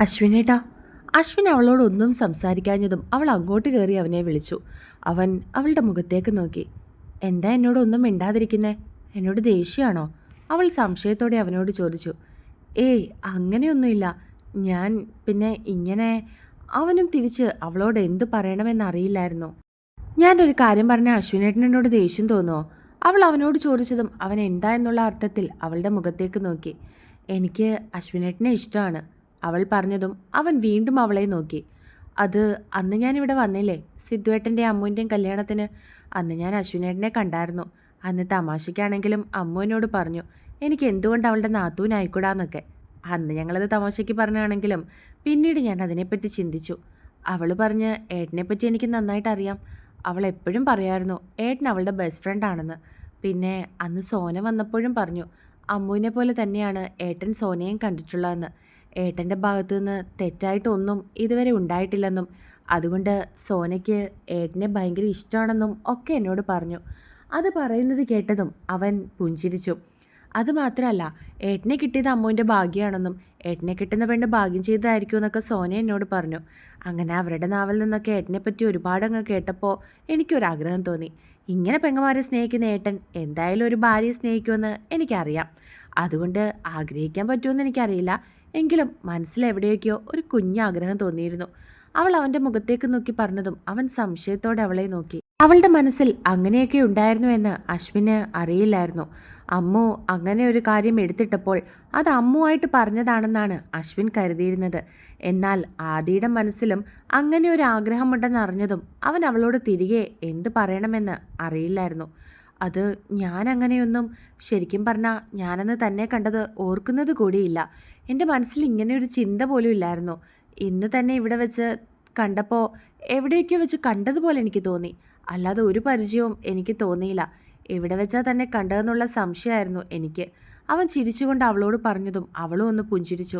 അശ്വിനേട്ടാ. അശ്വിൻ അവളോടൊന്നും സംസാരിക്കാഞ്ഞതും അവൾ അങ്ങോട്ട് കയറി അവനെ വിളിച്ചു. അവൻ അവളുടെ മുഖത്തേക്ക് നോക്കി. എന്താ എന്നോടൊന്നും മിണ്ടാതിരിക്കുന്നേ? എന്നോട് ദേഷ്യമാണോ? അവൾ സംശയത്തോടെ അവനോട് ചോദിച്ചു. ഏയ്, അങ്ങനെയൊന്നുമില്ല. ഞാൻ പിന്നെ ഇങ്ങനെ. അവനും തിരിച്ച് അവളോട് എന്തു പറയണമെന്നറിയില്ലായിരുന്നു. ഞാനൊരു കാര്യം പറഞ്ഞ അശ്വിനേട്ടൻ എന്നോട് ദേഷ്യം തോന്നുമോ? അവൾ അവനോട് ചോദിച്ചതും അവൻ എന്താ എന്നുള്ള അർത്ഥത്തിൽ അവളുടെ മുഖത്തേക്ക് നോക്കി. എനിക്ക് അശ്വിനേട്ടനെ ഇഷ്ടമാണ്, അവൾ പറഞ്ഞതും അവൻ വീണ്ടും അവളെ നോക്കി. അത് അന്ന് ഞാനിവിടെ വന്നില്ലേ, സിദ്ധുവേട്ടൻ്റെയും അമ്മുവിൻ്റെയും കല്യാണത്തിന്. അന്ന് ഞാൻ അശ്വിനേട്ടനെ കണ്ടായിരുന്നു. അന്ന് തമാശയ്ക്കാണെങ്കിലും അമ്മു എന്നോട് പറഞ്ഞു എനിക്ക് എന്തുകൊണ്ട് അവളുടെ നാത്തൂനായിക്കൂടാന്നൊക്കെ. അന്ന് ഞങ്ങളത് തമാശയ്ക്ക് പറഞ്ഞാണെങ്കിലും പിന്നീട് ഞാൻ അതിനെപ്പറ്റി ചിന്തിച്ചു. അവൾ പറഞ്ഞ് ഏട്ടനെപ്പറ്റി എനിക്ക് നന്നായിട്ട് അറിയാം. അവൾ എപ്പോഴും പറയായിരുന്നു ഏട്ടൻ അവളുടെ ബെസ്റ്റ് ഫ്രണ്ട് ആണെന്ന്. പിന്നെ അന്ന് സോന വന്നപ്പോഴും പറഞ്ഞു അമ്മുവിനെ പോലെ തന്നെയാണ് ഏട്ടൻ സോനയും കണ്ടിട്ടുള്ളതെന്ന്. ഏട്ടൻ്റെ ഭാഗത്തു നിന്ന് തെറ്റായിട്ടൊന്നും ഇതുവരെ ഉണ്ടായിട്ടില്ലെന്നും അതുകൊണ്ട് സോനയ്ക്ക് ഏട്ടനെ ഭയങ്കര ഇഷ്ടമാണെന്നും ഒക്കെ എന്നോട് പറഞ്ഞു. അത് പറയുന്നത് കേട്ടതും അവൻ പുഞ്ചിരിച്ചു. അതുമാത്രമല്ല, ഏട്ടനെ കിട്ടിയത് അമ്മുവിൻ്റെ ഭാഗ്യമാണെന്നും ഏട്ടനെ കിട്ടുന്ന പെണ്ണ് ഭാഗ്യം ചെയ്തതായിരിക്കും എന്നൊക്കെ സോന എന്നോട് പറഞ്ഞു. അങ്ങനെ അവരുടെ നാവിൽ നിന്നൊക്കെ ഏട്ടനെ പറ്റി ഒരുപാട് അങ്ങ് കേട്ടപ്പോൾ എനിക്കൊരാഗ്രഹം തോന്നി. ഇങ്ങനെ പെങ്ങന്മാരെ സ്നേഹിക്കുന്ന ഏട്ടൻ എന്തായാലും ഒരു ഭാര്യയെ സ്നേഹിക്കുമെന്ന് എനിക്കറിയാം. അതുകൊണ്ട് ആഗ്രഹിക്കാൻ പറ്റുമെന്ന് എനിക്കറിയില്ല. എങ്കിലും മനസ്സിലെവിടെയൊക്കെയോ ഒരു കുഞ്ഞാഗ്രഹം തോന്നിയിരുന്നു. അവൾ അവൻ്റെ മുഖത്തേക്ക് നോക്കി പറഞ്ഞതും അവൻ സംശയത്തോടെ അവളെ നോക്കി. അവളുടെ മനസ്സിൽ അങ്ങനെയൊക്കെ ഉണ്ടായിരുന്നുവെന്ന് അശ്വിന് അറിയില്ലായിരുന്നു. അമ്മു അങ്ങനെ ഒരു കാര്യം എടുത്തിട്ടപ്പോൾ അത് അമ്മുവായിട്ട് പറഞ്ഞതാണെന്നാണ് അശ്വിൻ കരുതിയിരുന്നത്. എന്നാൽ ആദിയുടെ മനസ്സിലും അങ്ങനെ ഒരു ആഗ്രഹമുണ്ടെന്ന് അറിഞ്ഞതും അവൻ അവളോട് തിരികെ എന്ത് പറയണമെന്ന് അറിയില്ലായിരുന്നു. അത് ഞാൻ അങ്ങനെയൊന്നും, ശരിക്കും പറഞ്ഞാൽ ഞാനന്ന് തന്നെ കണ്ടത് ഓർക്കുന്നത് കൂടിയില്ല. എൻ്റെ മനസ്സിൽ ഇങ്ങനെയൊരു ചിന്ത പോലും ഇല്ലായിരുന്നു. ഇന്ന് തന്നെ ഇവിടെ വെച്ച് കണ്ടപ്പോൾ എവിടെയൊക്കെയോ വെച്ച് കണ്ടതുപോലെ എനിക്ക് തോന്നി. അല്ലാതെ ഒരു പരിചയവും എനിക്ക് തോന്നിയില്ല. ഇവിടെ വെച്ചാൽ തന്നെ കണ്ടതെന്നുള്ള സംശയമായിരുന്നു എനിക്ക്. അവൻ ചിരിച്ചുകൊണ്ട് അവളോട് പറഞ്ഞതും അവളും ഒന്ന് പുഞ്ചിരിച്ചു.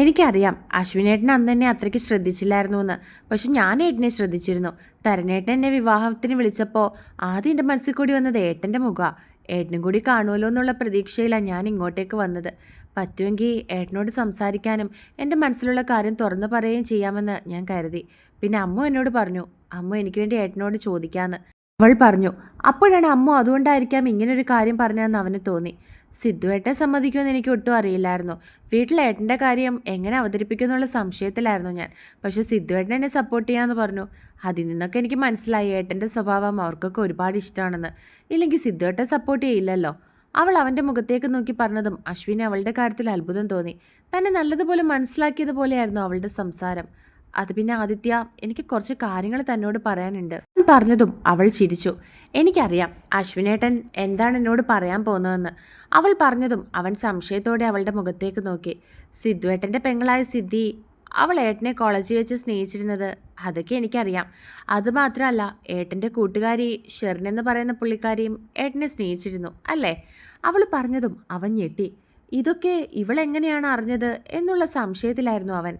എനിക്കറിയാം അശ്വിനേട്ടൻ അന്ന് എന്നെ അത്രയ്ക്ക് ശ്രദ്ധിച്ചില്ലായിരുന്നു എന്ന്. പക്ഷെ ഞാൻ ഏട്ടനെ ശ്രദ്ധിച്ചിരുന്നു. തരനേട്ടൻ എന്നെ വിവാഹത്തിന് വിളിച്ചപ്പോൾ ആദ്യം എൻ്റെ മനസ്സിൽ കൂടി വന്നത് ഏട്ടൻ്റെ മുഖമാണ്. ഏട്ടനും കൂടി കാണുമല്ലോ എന്നുള്ള പ്രതീക്ഷയിലാണ് ഞാൻ ഇങ്ങോട്ടേക്ക് വന്നത്. പറ്റുമെങ്കിൽ ഏട്ടനോട് സംസാരിക്കാനും എൻ്റെ മനസ്സിലുള്ള കാര്യം തുറന്നു പറയുകയും ചെയ്യാമെന്ന് ഞാൻ കരുതി. പിന്നെ അമ്മു എന്നോട് പറഞ്ഞു അമ്മു എനിക്ക് വേണ്ടി ഏട്ടനോട് ചോദിക്കാമെന്ന്. അവൾ പറഞ്ഞു. അപ്പോഴാണ് അമ്മു അതുകൊണ്ടായിരിക്കാം ഇങ്ങനൊരു കാര്യം പറഞ്ഞതെന്ന് അവന് തോന്നി. സിദ്ധുവേട്ടൻ സമ്മതിക്കുമെന്ന് എനിക്ക് ഒട്ടും അറിയില്ലായിരുന്നു. വീട്ടിൽ ഏട്ടൻ്റെ കാര്യം എങ്ങനെ അവതരിപ്പിക്കുമെന്നുള്ള സംശയത്തിലായിരുന്നു ഞാൻ. പക്ഷേ സിദ്ധുവേട്ടൻ എന്നെ സപ്പോർട്ട് ചെയ്യാമെന്ന് പറഞ്ഞു. അതിൽ നിന്നൊക്കെ എനിക്ക് മനസ്സിലായി ഏട്ടൻ്റെ സ്വഭാവം അവർക്കൊക്കെ ഒരുപാട് ഇഷ്ടമാണെന്ന്. ഇല്ലെങ്കിൽ സിദ്ധുവേട്ടൻ സപ്പോർട്ട് ചെയ്യില്ലല്ലോ. അവൾ അവൻ്റെ മുഖത്തേക്ക് നോക്കി പറഞ്ഞതും അശ്വിന് അവളുടെ കാര്യത്തിൽ അത്ഭുതം തോന്നി. തന്നെ നല്ലതുപോലെ മനസ്സിലാക്കിയതുപോലെയായിരുന്നു അവളുടെ സംസാരം. അത് പിന്നെ ആദിത്യ, എനിക്ക് കുറച്ച് കാര്യങ്ങൾ തന്നോട് പറയാനുണ്ട് പറഞ്ഞതും അവൾ ചിരിച്ചു. എനിക്കറിയാം അശ്വിനേട്ടൻ എന്താണ് എന്നോട് പറയാൻ പോകുന്നതെന്ന്. അവൾ പറഞ്ഞതും അവൻ സംശയത്തോടെ അവളുടെ മുഖത്തേക്ക് നോക്കി. സിദ്ധുവേട്ടൻ്റെ പെങ്ങളായ സിദ്ധി അവൾ ഏട്ടനെ കോളേജിൽ വെച്ച് സ്നേഹിച്ചിരുന്നത് അതൊക്കെ എനിക്കറിയാം. അതുമാത്രമല്ല, ഏട്ടൻ്റെ കൂട്ടുകാരി ഷെറിൻ എന്ന് പറയുന്ന പുള്ളിക്കാരിയും ഏട്ടനെ സ്നേഹിച്ചിരുന്നു അല്ലേ? അവൾ പറഞ്ഞതും അവൻ ഞെട്ടി. ഇതൊക്കെ ഇവളെങ്ങനെയാണ് അറിഞ്ഞത് എന്നുള്ള സംശയത്തിലായിരുന്നു അവൻ.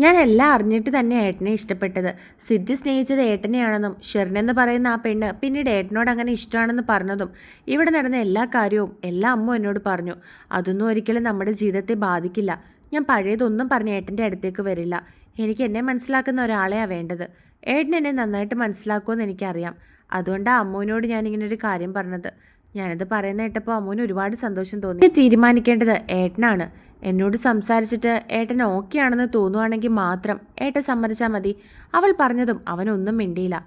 ഞാൻ എല്ലാം അറിഞ്ഞിട്ട് തന്നെ ഏട്ടനെ ഇഷ്ടപ്പെട്ടത്. സിദ്ധി സ്നേഹിച്ചത് ഏട്ടനെയാണെന്നും ഷെറിൻ എന്ന് പറയുന്ന ആ പെണ്ണ് പിന്നീട് ഏട്ടനോട് അങ്ങനെ ഇഷ്ടമാണെന്ന് പറഞ്ഞതും ഇവിടെ നടന്ന എല്ലാ കാര്യവും എല്ലാം അമ്മ എന്നോട് പറഞ്ഞു. അതൊന്നും ഒരിക്കലും നമ്മുടെ ജീവിതത്തെ ബാധിക്കില്ല. ഞാൻ പഴയതൊന്നും പറഞ്ഞ് ഏട്ടൻ്റെ അടുത്തേക്ക് വരില്ല. എനിക്ക് എന്നെ മനസ്സിലാക്കുന്ന ഒരാളെയാണ് വേണ്ടത്. ഏട്ടൻ എന്നെ നന്നായിട്ട് മനസ്സിലാക്കുമെന്ന് എനിക്കറിയാം. അതുകൊണ്ടാണ് അമ്മുവിനോട് ഞാനിങ്ങനൊരു കാര്യം പറഞ്ഞത്. ഞാനത് പറയുന്ന കേട്ടപ്പോൾ അമ്മുവിന് ഒരുപാട് സന്തോഷം തോന്നി. തീരുമാനിക്കേണ്ടത് ഏട്ടനാണ്. എന്നോട് സംസാരിച്ചിട്ട് ഏട്ടൻ ഓക്കെ ആണെന്ന് തോന്നുവാണെങ്കിൽ മാത്രം ഏട്ടൻ സമ്മതിച്ചാൽ മതി. അവൾ പറഞ്ഞതും അവനൊന്നും മിണ്ടിയില്ല.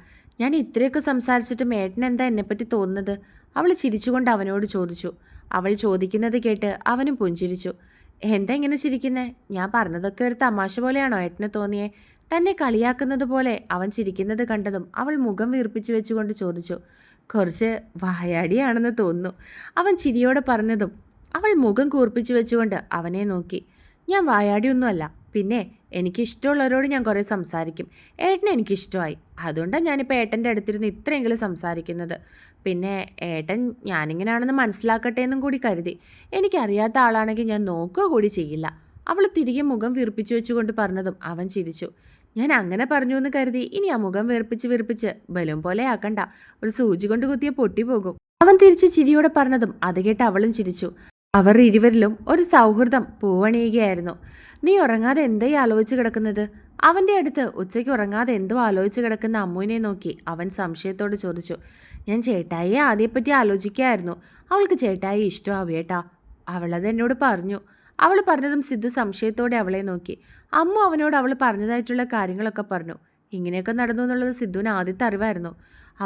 ഞാൻ ഇത്രയൊക്കെ സംസാരിച്ചിട്ടും ഏട്ടൻ എന്താ എന്നെപ്പറ്റി തോന്നുന്നത്? അവൾ ചിരിച്ചുകൊണ്ട് അവനോട് ചോദിച്ചു. അവൾ ചോദിക്കുന്നത് കേട്ട് അവനും പുഞ്ചിരിച്ചു. എന്താ ഇങ്ങനെ ചിരിക്കുന്നേ? ഞാൻ പറഞ്ഞതൊക്കെ ഒരു തമാശ പോലെയാണോ ഏട്ടന് തോന്നിയേ? തന്നെ കളിയാക്കുന്നത് പോലെ അവൻ ചിരിക്കുന്നത് കണ്ടതും അവൾ മുഖം വീർപ്പിച്ചു വെച്ചുകൊണ്ട് ചോദിച്ചു. കുറച്ച് വായാടിയാണെന്ന് തോന്നുന്നു. അവൻ ചിരിയോടെ പറഞ്ഞതും അവൾ മുഖം കൂർപ്പിച്ചു വെച്ചുകൊണ്ട് അവനെ നോക്കി. ഞാൻ വായാടിയൊന്നുമല്ല. പിന്നെ എനിക്കിഷ്ടമുള്ളവരോട് ഞാൻ കുറേ സംസാരിക്കും. ഏട്ടനെ എനിക്കിഷ്ടമായി. അതുകൊണ്ടാണ് ഞാനിപ്പോൾ ഏട്ടൻ്റെ അടുത്തിരുന്ന് ഇത്രയെങ്കിലും സംസാരിക്കുന്നത്. പിന്നെ ഏട്ടൻ ഞാനിങ്ങനെയാണെന്ന് മനസ്സിലാക്കട്ടെ എന്നും കൂടി കരുതി. എനിക്കറിയാത്ത ആളാണെങ്കിൽ ഞാൻ നോക്കുക കൂടി ചെയ്യില്ല. അവൾ തിരികെ മുഖം വീർപ്പിച്ചു വെച്ചുകൊണ്ട് പറഞ്ഞതും അവൻ ചിരിച്ചു. ഞാൻ അങ്ങനെ പറഞ്ഞു എന്ന് കരുതി ഇനി ആ മുഖം വീർപ്പിച്ച് ബലൂൺ പോലെ ആക്കണ്ട. ഒരു സൂചി കൊണ്ട് കുത്തിയ പൊട്ടിപ്പോകും. അവൻ തിരിച്ച് ചിരിയോടെ പറഞ്ഞതും അത് കേട്ട് അവളും ചിരിച്ചു. അവർ ഇരുവരിലും ഒരു സൗഹൃദം പൂവണിയുകയായിരുന്നു. നീ ഉറങ്ങാതെ എന്തേ ആലോചിച്ച് കിടക്കുന്നത്? അവൻ്റെ അടുത്ത് ഉച്ചയ്ക്ക് ഉറങ്ങാതെ എന്തോ ആലോചിച്ച് കിടക്കുന്ന അമ്മുവിനെ നോക്കി അവൻ സംശയത്തോട് ചോദിച്ചു. ഞാൻ ചേട്ടായിയെ ആദ്യപ്പറ്റി ആലോചിക്കായിരുന്നു. അവൾക്ക് ചേട്ടായി ഇഷ്ടമാവേട്ടാ. അവളത് എന്നോട് പറഞ്ഞു. അവൾ പറഞ്ഞതും സിദ്ധു സംശയത്തോടെ അവളെ നോക്കി. അമ്മു അവനോട് അവൾ പറഞ്ഞതായിട്ടുള്ള കാര്യങ്ങളൊക്കെ പറഞ്ഞു. ഇങ്ങനെയൊക്കെ നടന്നു എന്നുള്ളത് സിദ്ധുവിന് ആദ്യത്തെ അറിവായിരുന്നു.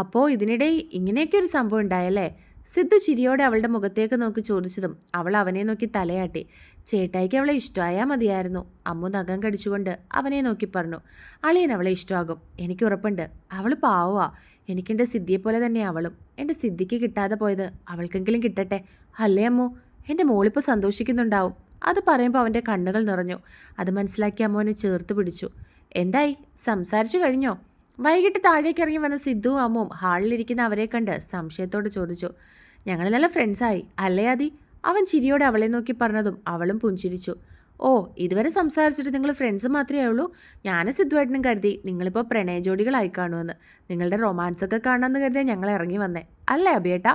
അപ്പോൾ ഇതിനിടെ ഇങ്ങനെയൊക്കെ ഒരു സംഭവം ഉണ്ടായല്ലേ? സിദ്ധു ചിരിയോടെ അവളുടെ മുഖത്തേക്ക് നോക്കി ചോദിച്ചതും അവൾ അവനെ നോക്കി തലയാട്ടി. ചേട്ടായിക്ക് അവളെ ഇഷ്ടമായാൽ മതിയായിരുന്നു. അമ്മു നഖം കടിച്ചുകൊണ്ട് അവനെ നോക്കി പറഞ്ഞു. അളിയൻ അവളെ ഇഷ്ടമാകും, എനിക്ക് ഉറപ്പുണ്ട്. അവൾ പാവമാ. എനിക്കെൻ്റെ സിദ്ധിയെപ്പോലെ തന്നെ അവളും. എൻ്റെ സിദ്ധിക്ക് കിട്ടാതെ പോയത് അവൾക്കെങ്കിലും കിട്ടട്ടെ, അല്ലേ അമ്മു? എൻ്റെ മോളിപ്പോൾ സന്തോഷിക്കുന്നുണ്ടാവും. അത് പറയുമ്പോൾ അവൻ്റെ കണ്ണുകൾ നിറഞ്ഞു. അത് മനസ്സിലാക്കി അമ്മുവിനെ ചേർത്ത് പിടിച്ചു. എന്തായി, സംസാരിച്ചു കഴിഞ്ഞോ? വൈകിട്ട് താഴേക്ക് ഇറങ്ങി വന്ന സിദ്ധുവും അമ്മുവും ഹാളിലിരിക്കുന്ന അവരെ കണ്ട് സംശയത്തോട് ചോദിച്ചു. ഞങ്ങൾ നല്ല ഫ്രണ്ട്സായി അല്ലേ ആദി? അവൻ ചിരിയോടെ അവളെ നോക്കി പറഞ്ഞതും അവളും പുഞ്ചിരിച്ചു. ഓ, ഇതുവരെ സംസാരിച്ചിട്ട് നിങ്ങൾ ഫ്രണ്ട്സ് മാത്രമേ ഉള്ളൂ? ഞാനും സിദ്ധുവായിട്ടും കരുതി നിങ്ങളിപ്പോൾ പ്രണയജോഡികളായി കാണുമെന്ന്. നിങ്ങളുടെ റൊമാൻസൊക്കെ കാണാമെന്ന് കരുതിയാൽ ഞങ്ങൾ ഇറങ്ങി വന്നേ, അല്ലേ അഭിയേട്ടാ?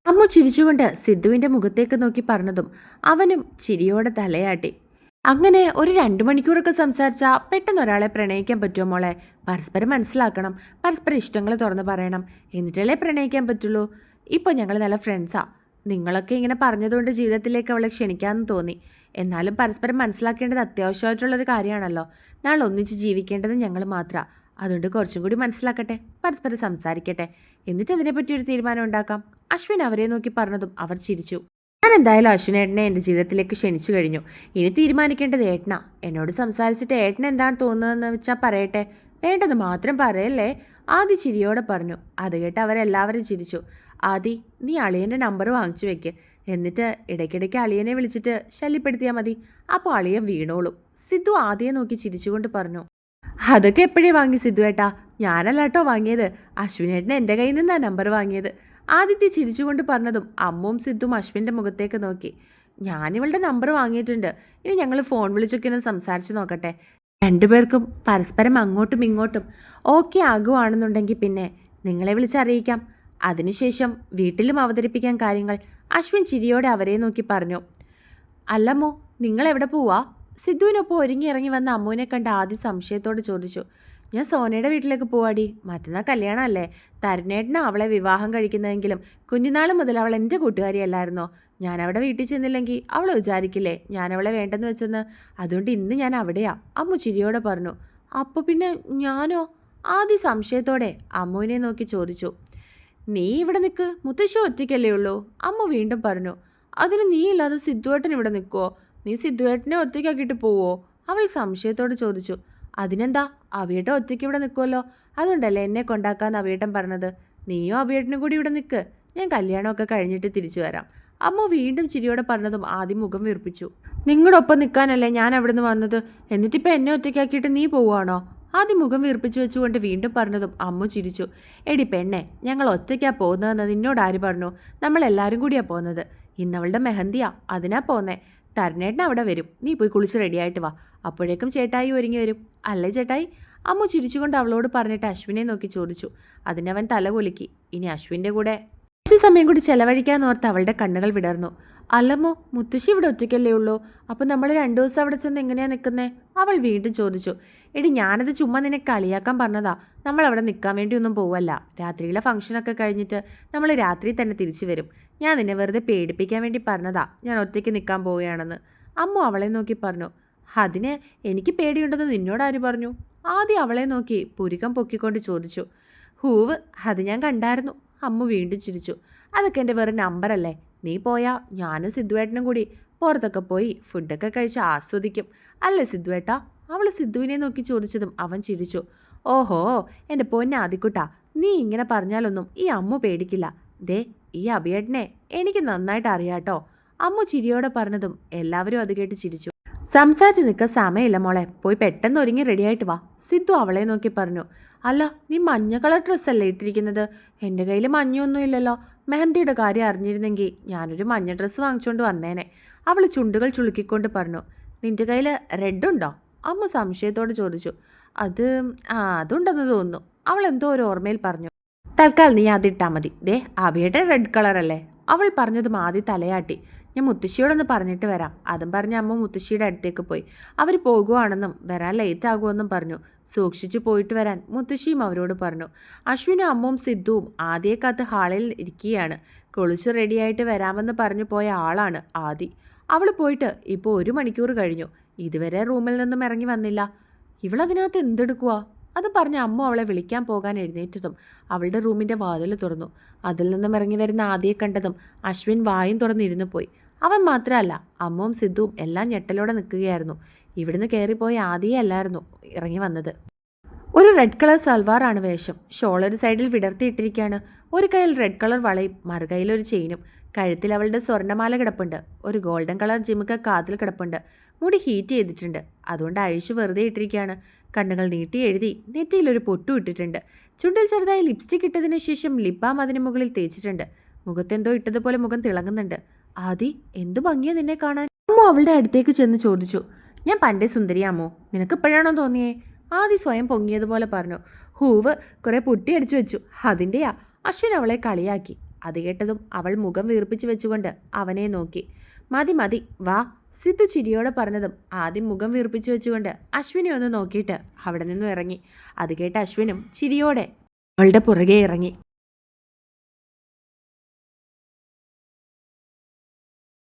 അമ്മു ചിരിച്ചുകൊണ്ട് സിദ്ധുവിൻ്റെ മുഖത്തേക്ക് നോക്കി പറഞ്ഞതും അവനും ചിരിയോടെ തലയാട്ടി. അങ്ങനെ ഒരു 2 മണിക്കൂറൊക്കെ സംസാരിച്ചാൽ പെട്ടെന്ന് ഒരാളെ പ്രണയിക്കാൻ പറ്റുമോ മോളെ? പരസ്പരം മനസ്സിലാക്കണം, പരസ്പരം ഇഷ്ടങ്ങൾ തുറന്ന് പറയണം, എന്നിട്ടല്ലേ പ്രണയിക്കാൻ പറ്റുള്ളൂ. ഇപ്പോൾ ഞങ്ങൾ നല്ല ഫ്രണ്ട്സാ. നിങ്ങളൊക്കെ ഇങ്ങനെ പറഞ്ഞതുകൊണ്ട് ജീവിതത്തിലേക്ക് അവളെ ക്ഷണിക്കാമെന്ന് തോന്നി. എന്നാലും പരസ്പരം മനസ്സിലാക്കേണ്ടത് അത്യാവശ്യമായിട്ടുള്ളൊരു കാര്യമാണല്ലോ. നാളെ ഒന്നിച്ച് ജീവിക്കേണ്ടത് ഞങ്ങൾ മാത്രമാണ്. അതുകൊണ്ട് കുറച്ചും കൂടി മനസ്സിലാക്കട്ടെ, പരസ്പരം സംസാരിക്കട്ടെ, എന്നിട്ട് അതിനെപ്പറ്റി ഒരു തീരുമാനം ഉണ്ടാക്കാം. അശ്വിൻ അവരെ നോക്കി പറഞ്ഞതും അവർ ചിരിച്ചു. ഞാൻ എന്തായാലും അശ്വിനേട്ടനെ എൻ്റെ ജീവിതത്തിലേക്ക് ക്ഷണിച്ചു കഴിഞ്ഞു. ഇനി തീരുമാനിക്കേണ്ടത് ഏട്ടനാ. എന്നോട് സംസാരിച്ചിട്ട് ഏട്ടൻ എന്താണ് തോന്നുന്നതെന്ന് വെച്ചാൽ പറയട്ടെ, വേണ്ടത് മാത്രം പറയല്ലേ, ആദി ചിരിയോടെ പറഞ്ഞു. അത് കേട്ട് അവരെല്ലാവരും ചിരിച്ചു. ആദി, നീ അളിയൻ്റെ നമ്പർ വാങ്ങിച്ചു വെക്ക്. എന്നിട്ട് ഇടയ്ക്കിടയ്ക്ക് അളിയനെ വിളിച്ചിട്ട് ശല്യപ്പെടുത്തിയാൽ മതി. അപ്പോൾ അളിയൻ വീണോളും. സിദ്ധു ആദിയെ നോക്കി ചിരിച്ചുകൊണ്ട് പറഞ്ഞു. അതൊക്കെ എപ്പോഴേ വാങ്ങി സിദ്ധു ഏട്ടാ? ഞാനല്ലാട്ടോ വാങ്ങിയത്. അശ്വിനേട്ടൻ എൻ്റെ കയ്യിൽ നിന്നാണ് നമ്പർ വാങ്ങിയത്. ആദിത്യ ചിരിച്ചുകൊണ്ട് പറഞ്ഞതും അമ്മുവും സിദ്ധും അശ്വിൻ്റെ മുഖത്തേക്ക് നോക്കി. ഞാനിവളുടെ നമ്പർ വാങ്ങിയിട്ടുണ്ട്. ഇനി ഞങ്ങൾ ഫോൺ വിളിച്ചൊക്കെ ഒന്ന് സംസാരിച്ച് നോക്കട്ടെ. രണ്ടുപേർക്കും പരസ്പരം അങ്ങോട്ടും ഇങ്ങോട്ടും ഓക്കെ ആകുവാണെന്നുണ്ടെങ്കിൽ പിന്നെ നിങ്ങളെ വിളിച്ചറിയിക്കാം. അതിനുശേഷം വീട്ടിലും അവതരിപ്പിക്കാൻ കാര്യങ്ങൾ. അശ്വിൻ ചിരിയോടെ അവരെ നോക്കി പറഞ്ഞു. അല്ലമ്മോ, നിങ്ങളെവിടെ പോവാ? സിദ്ധുവിനൊപ്പം ഒരുങ്ങി ഇറങ്ങി വന്ന അമ്മുവിനെ കണ്ട് ആദ്യം സംശയത്തോട് ചോദിച്ചു. ഞാൻ സോനയുടെ വീട്ടിലേക്ക് പോവാടി. മറ്റന്നാൾ കല്യാണമല്ലേ? തരുണേട്ടനാണ് അവളെ വിവാഹം കഴിക്കുന്നതെങ്കിലും കുഞ്ഞുനാൾ മുതൽ അവൾ എൻ്റെ കൂട്ടുകാരിയല്ലായിരുന്നോ? ഞാൻ അവിടെ വീട്ടിൽ ചെന്നില്ലെങ്കിൽ അവൾ വിചാരിക്കില്ലേ ഞാനവളെ വേണ്ടെന്ന് വെച്ചെന്ന്? അതുകൊണ്ട് ഇന്ന് ഞാൻ അവിടെയാ, അമ്മു ചിരിയോടെ പറഞ്ഞു. അപ്പോൾ പിന്നെ ഞാനോ? ആദ്യം സംശയത്തോടെ അമ്മുവിനെ നോക്കി ചോദിച്ചു. നീ ഇവിടെ നിൽക്ക്, മുത്തശ്ശി ഒറ്റയ്ക്കല്ലേ ഉള്ളൂ? അമ്മു വീണ്ടും പറഞ്ഞു. അതിന് നീ ഇല്ലാതെ സിദ്ധുവേട്ടൻ ഇവിടെ നിൽക്കുമോ? നീ സിദ്ധുവേട്ടനെ ഒറ്റയ്ക്കാക്കിയിട്ട് പോവോ? അവൾ സംശയത്തോട് ചോദിച്ചു. അതിനെന്താ, അവിയേട്ടൻ ഒറ്റയ്ക്ക് ഇവിടെ നിൽക്കുമല്ലോ. അതുകൊണ്ടല്ലേ എന്നെ കൊണ്ടാക്കാന്ന് അവിയേട്ടൻ പറഞ്ഞത്. നീയോ അവിയേട്ടനും കൂടി ഇവിടെ നിൽക്ക്, ഞാൻ കല്യാണമൊക്കെ കഴിഞ്ഞിട്ട് തിരിച്ചു വരാം. അമ്മ വീണ്ടും ചിരിയോടെ പറഞ്ഞതും ആദ്യം മുഖം വീർപ്പിച്ചു. നിങ്ങളുടെ ഒപ്പം നിൽക്കാനല്ലേ ഞാൻ അവിടെ നിന്ന് വന്നത്, എന്നിട്ടിപ്പോൾ എന്നെ ഒറ്റയ്ക്കാക്കിയിട്ട് നീ പോവുകയാണോ? ആദ്യം മുഖം വീർപ്പിച്ചു വെച്ചുകൊണ്ട് വീണ്ടും പറഞ്ഞതും അമ്മു ചിരിച്ചു. എടി പെണ്ണെ, ഞങ്ങൾ ഒറ്റയ്ക്കാണ് പോകുന്നതെന്ന് നിന്നോട് ആര് പറഞ്ഞു? നമ്മളെല്ലാവരും കൂടിയാണ് പോകുന്നത്. ഇന്നവളുടെ മെഹന്തിയാ, അതിനാ പോന്നേ. തരുണേട്ടൻ അവിടെ വരും. നീ പോയി കുളിച്ച് റെഡിയായിട്ട് വാ. അപ്പോഴേക്കും ചേട്ടായി ഒരുങ്ങി വരും, അല്ലേ ചേട്ടായി? അമ്മു ചിരിച്ചുകൊണ്ട് അവളോട് പറഞ്ഞിട്ട് അശ്വിനെ നോക്കി ചോദിച്ചു. അതിനവൻ തല കുലുക്കി. ഇനി അശ്വിൻ്റെ കൂടെ കുറച്ച് സമയം കൂടി ചെലവഴിക്കാന്നോർത്ത് അവളുടെ കണ്ണുകൾ വിടർന്നു. അല്ലമ്മോ, മുത്തശ്ശി ഇവിടെ ഒറ്റയ്ക്കല്ലേ ഉള്ളൂ? അപ്പം നമ്മൾ 2 ദിവസം അവിടെ ചെന്ന് എങ്ങനെയാണ് നിൽക്കുന്നേ? അവൾ വീണ്ടും ചോദിച്ചു. എടി, ഞാനത് ചുമ്മാ നിന്നെ കളിയാക്കാൻ പറഞ്ഞതാ. നമ്മൾ അവിടെ നിൽക്കാൻ വേണ്ടിയൊന്നും പോവല്ല. രാത്രിയിലെ ഫംഗ്ഷനൊക്കെ കഴിഞ്ഞിട്ട് നമ്മൾ രാത്രി തന്നെ തിരിച്ചു വരും. ഞാൻ നിന്നെ വെറുതെ പേടിപ്പിക്കാൻ വേണ്ടി പറഞ്ഞതാ ഞാൻ ഒറ്റയ്ക്ക് നിൽക്കാൻ പോവുകയാണെന്ന്. അമ്മു അവളെ നോക്കി പറഞ്ഞു. അതിന് എനിക്ക് പേടിയുണ്ടെന്ന് നിന്നോട് ആര് പറഞ്ഞു? ആദ്യം അവളെ നോക്കി പുരികം പൊക്കിക്കൊണ്ട് ചോദിച്ചു. ഹൂവ്, അത് ഞാൻ കണ്ടായിരുന്നു. അമ്മു വീണ്ടും ചിരിച്ചു. അതൊക്കെ എൻ്റെ വെറും നമ്പറല്ലേ. നീ പോയാൽ ഞാനും സിദ്ധുവേട്ടനും കൂടി പുറത്തൊക്കെ പോയി ഫുഡൊക്കെ കഴിച്ച് ആസ്വദിക്കും, അല്ലേ സിദ്ധുവേട്ടാ? അവൾ സിദ്ധുവിനെ നോക്കി ചോദിച്ചതും അവൻ ചിരിച്ചു. ഓഹോ, എൻ്റെ പൊന്നെ ആദിക്കുട്ടാ, നീ ഇങ്ങനെ പറഞ്ഞാലൊന്നും ഈ അമ്മു പേടിക്കില്ല. ദേ, ഈ അഭിയേട്ടനെ എനിക്ക് നന്നായിട്ട് അറിയാട്ടോ. അമ്മു ചിരിയോടെ പറഞ്ഞതും എല്ലാവരും അത് കേട്ട് ചിരിച്ചു. സംസാരിച്ച് നിൽക്കാൻ സമയമില്ല മോളെ, പോയി പെട്ടെന്ന് ഒരുങ്ങി റെഡിയായിട്ട് വാ, സിദ്ധു അവളെ നോക്കി പറഞ്ഞു. അല്ല, നീ മഞ്ഞ കളർ ഡ്രസ്സല്ലേ ഇട്ടിരിക്കുന്നത്? എൻ്റെ കയ്യിൽ മഞ്ഞൊന്നും ഇല്ലല്ലോ. മെഹന്തിയുടെ കാര്യം അറിഞ്ഞിരുന്നെങ്കിൽ ഞാനൊരു മഞ്ഞ ഡ്രസ്സ് വാങ്ങിച്ചുകൊണ്ട് വന്നേനെ. അവൾ ചുണ്ടുകൾ ചുളുക്കിക്കൊണ്ട് പറഞ്ഞു. നിൻ്റെ കയ്യിൽ റെഡുണ്ടോ? അമ്മ സംശയത്തോട് ചോദിച്ചു. അതുണ്ടെന്ന് തോന്നുന്നു. അവൾ എന്തോ ഒരു ഓർമ്മയിൽ പറഞ്ഞു. തൽക്കാലം നീ അതിട്ടാൽ മതി. ദേ, അവിയുടെ റെഡ് കളറല്ലേ? അവൾ പറഞ്ഞതും ആദ്യം തലയാട്ടി. ഞാൻ മുത്തശ്ശിയോടൊന്ന് പറഞ്ഞിട്ട് വരാം. അതും പറഞ്ഞ് അമ്മ മുത്തശ്ശിയുടെ അടുത്തേക്ക് പോയി. അവർ പോകുവാണെന്നും വരാൻ ലേറ്റ് ആകുമെന്നും പറഞ്ഞു. സൂക്ഷിച്ചു പോയിട്ട് വരാൻ മുത്തശ്ശിയും അവരോട് പറഞ്ഞു. അശ്വിനും അമ്മവും സിദ്ധുവും ആദിയെ കാത്ത് ഹാളിൽ ഇരിക്കുകയാണ്. കുളിച്ച് റെഡിയായിട്ട് വരാമെന്ന് പറഞ്ഞു പോയ ആളാണ് ആദി. അവൾ പോയിട്ട് ഇപ്പോൾ 1 മണിക്കൂർ കഴിഞ്ഞു. ഇതുവരെ റൂമിൽ നിന്നും ഇറങ്ങി വന്നില്ല. ഇവളതിനകത്ത് എന്തെടുക്കുക? അത് പറഞ്ഞ് അമ്മ അവളെ വിളിക്കാൻ പോകാൻ എഴുന്നേറ്റതും അവളുടെ റൂമിൻ്റെ വാതിൽ തുറന്നു. അതിൽ നിന്നും ഇറങ്ങി വരുന്ന ആദിയെ കണ്ടതും അശ്വിൻ വായും തുറന്നിരുന്നു പോയി. അവൻ മാത്രമല്ല, അമ്മവും സിദ്ധുവും എല്ലാം ഞെട്ടലോടെ നിൽക്കുകയായിരുന്നു. ഇവിടുന്ന് കയറിപ്പോയ ആദിയെ അല്ലായിരുന്നു ഇറങ്ങി വന്നത്. ഒരു റെഡ് കളർ സൽവാറാണ് വേഷം. ഷോൾ ഒരു സൈഡിൽ വിടർത്തിയിട്ടിരിക്കുകയാണ്. ഒരു കയ്യിൽ റെഡ് കളർ വളയും മറുകൈയിൽ ഒരു ചെയിനും. കഴുത്തിൽ അവളുടെ സ്വർണ്ണമാല കിടപ്പുണ്ട്. ഒരു ഗോൾഡൻ കളർ ജിമുക്ക കാതിൽ കിടപ്പുണ്ട്. മുടി ഹീറ്റ് ചെയ്തിട്ടുണ്ട്. അതുകൊണ്ട് അഴിച്ചു വെറുതെ ഇട്ടിരിക്കുകയാണ്. കണ്ണുകൾ നീട്ടി എഴുതി നെറ്റിയിൽ ഒരു പൊട്ടു ഇട്ടിട്ടുണ്ട്. ചുണ്ടിൽ ചെറുതായി ലിപ്സ്റ്റിക് ഇട്ടതിന് ശേഷം ലിപ് ബാം അതിന് മുകളിൽ തേച്ചിട്ടുണ്ട്. മുഖത്തെന്തോ ഇട്ടതുപോലെ മുഖം തിളങ്ങുന്നുണ്ട്. ആദി, എന്തു ഭംഗിയാ നിന്നെ കാണാൻ. അമ്മ അവളുടെ അടുത്തേക്ക് ചെന്ന് ചോദിച്ചു. ഞാൻ പണ്ടേ സുന്ദരിയാമോ? നിനക്ക് ഇപ്പോഴാണോ തോന്നിയേ? ആദി സ്വയം പൊങ്ങിയതുപോലെ പറഞ്ഞു. ഹൂവ് കുറെ പൊട്ടിയടിച്ചു വെച്ചു, അതിൻ്റെയാ. അശ്വിൻ അവളെ കളിയാക്കി. അത് കേട്ടതും അവൾ മുഖം വീർപ്പിച്ച് വെച്ചുകൊണ്ട് അവനെ നോക്കി. മതി മതി, വാ. സിദ്ധു ചിരിയോടെ പറഞ്ഞതും ആദ്യം മുഖം വീർപ്പിച്ച് വെച്ചുകൊണ്ട് അശ്വിനെ ഒന്ന് നോക്കിയിട്ട് അവിടെ നിന്നും ഇറങ്ങി. അത് കേട്ട് അശ്വിനും ചിരിയോടെ അവളുടെ പുറകെ ഇറങ്ങി.